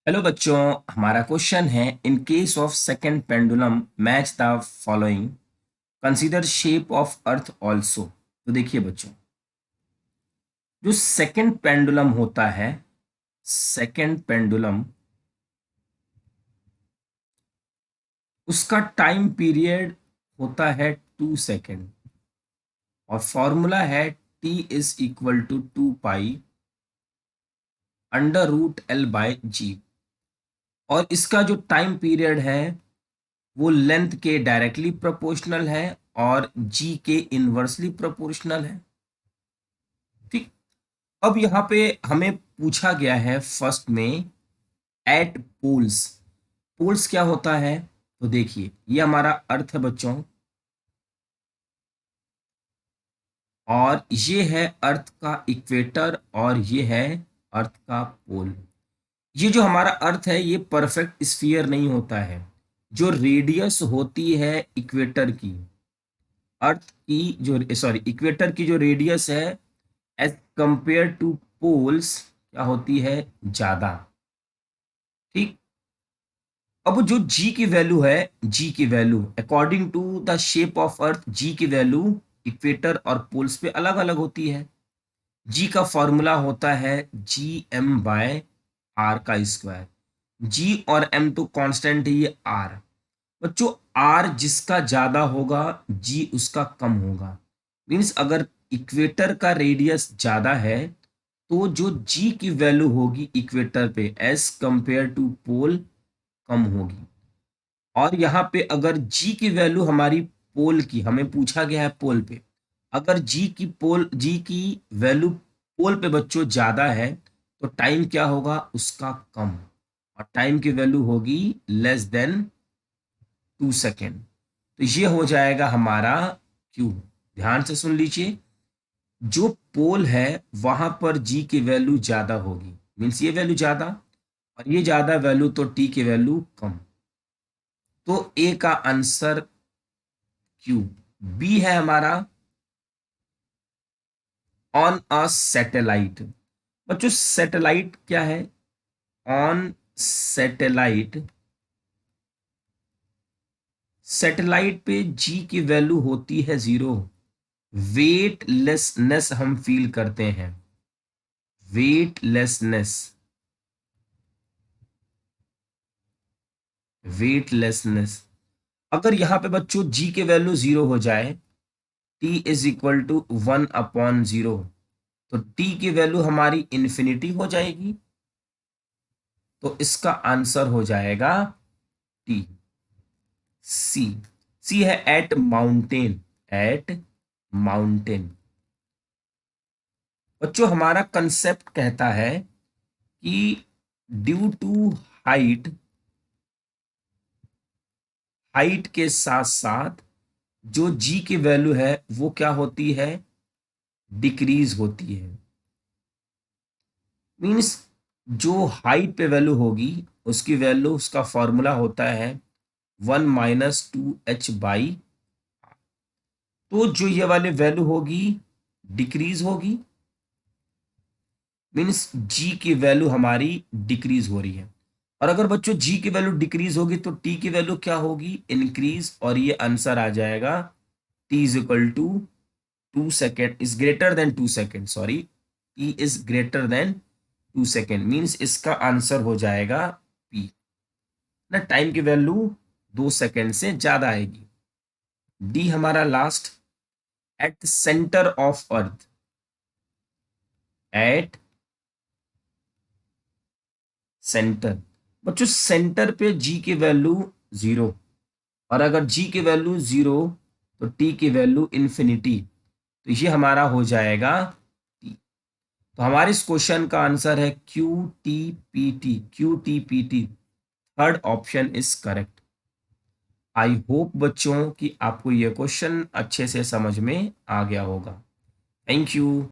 Hello बच्चों। हमारा question है, in case of second pendulum match the following, consider shape of earth also. तो देखिए बच्चों, जो सेकंड पेंडुलम होता है, सेकंड पेंडुलम, उसका टाइम पीरियड होता है 2 सेकेंड और फॉर्मूला है T is equal to 2 pi under root L by G. और इसका जो टाइम पीरियड है वो लेंथ के डायरेक्टली प्रोपोर्शनल है और जी के इनवर्सली प्रोपोर्शनल है। ठीक। अब यहाँ पे हमें पूछा गया है फर्स्ट में, एट पोल्स। पोल्स क्या होता है? तो देखिए, ये हमारा अर्थ है बच्चों, और ये है अर्थ का इक्वेटर और ये है अर्थ का पोल। ये जो हमारा अर्थ है ये परफेक्ट स्फीयर नहीं होता है। जो रेडियस होती है इक्वेटर की, अर्थ की जो इक्वेटर की जो रेडियस है एज कंपेयर टू पोल्स क्या होती है? ज्यादा। ठीक। अब जो जी की वैल्यू है, जी की value according to the shape of earth, G की वैल्यू इक्वेटर और पोल्स पे अलग अलग होती है। जी का फॉर्मूला होता है जी एम बाय आर का स्क्वायर। जी और एम तो कांस्टेंट है, ये आर। बच्चों, आर जिसका ज्यादा होगा जी उसका कम होगा। मीन्स अगर इक्वेटर का रेडियस ज्यादा है तो जो जी की वैल्यू होगी इक्वेटर पे एज कंपेयर टू पोल कम होगी। और यहाँ पे अगर जी की वैल्यू हमारी पोल की, हमें पूछा गया है पोल पे, अगर जी की वैल्यू पोल पे बच्चों ज्यादा है तो टाइम क्या होगा उसका? कम। और टाइम की वैल्यू होगी लेस देन 2 सेकेंड। तो ये हो जाएगा हमारा क्यू। ध्यान से सुन लीजिए, जो पोल है वहां पर जी की वैल्यू ज्यादा होगी, मीन्स ये वैल्यू ज्यादा, और ये ज्यादा वैल्यू तो टी की वैल्यू कम। तो ए का आंसर क्यू। बी है हमारा ऑन अ सैटेलाइट। बच्चों, सैटेलाइट क्या है? ऑन सैटेलाइट, सैटेलाइट पे जी की वैल्यू होती है 0। वेटलेसनेस हम फील करते हैं, वेटलेसनेस, वेटलेसनेस। अगर यहाँ पे बच्चों जी की वैल्यू 0 हो जाए, टी इज इक्वल टू 1/0, तो टी की वैल्यू हमारी इंफिनिटी हो जाएगी। तो इसका आंसर हो जाएगा टी, सी। सी है एट माउंटेन, एट माउंटेन। बच्चों, हमारा कंसेप्ट कहता है कि ड्यू टू हाइट, हाइट के साथ साथ जो जी की वैल्यू है वो क्या होती है? डिक्रीज होती है। मीन्स जो हाइट पे वैल्यू होगी उसकी वैल्यू, उसका फॉर्मूला होता है 1 - 2h/। तो जो ये वाली वैल्यू होगी डिक्रीज होगी, मीन्स जी की वैल्यू हमारी डिक्रीज हो रही है। और अगर बच्चों जी की वैल्यू डिक्रीज होगी तो टी की वैल्यू क्या होगी? इंक्रीज। और ये आंसर आ जाएगा T is equal to 2 second is greater than 2 second, sorry, T is greater than 2 second, means इसका आंसर हो जाएगा पी। ना टाइम की वैल्यू 2 सेकेंड से ज्यादा आएगी। डी हमारा last, at centre of earth, at centre. बच्चों, सेंटर पे जी की वैल्यू 0, और अगर जी की वैल्यू 0 तो टी की वैल्यू इंफिनिटी। तो ये हमारा हो जाएगा टी। तो हमारे इस क्वेश्चन का आंसर है Q T P T, Q T P T. Third option is correct. I hope बच्चों कि आपको यह क्वेश्चन अच्छे से समझ में आ गया होगा। Thank you.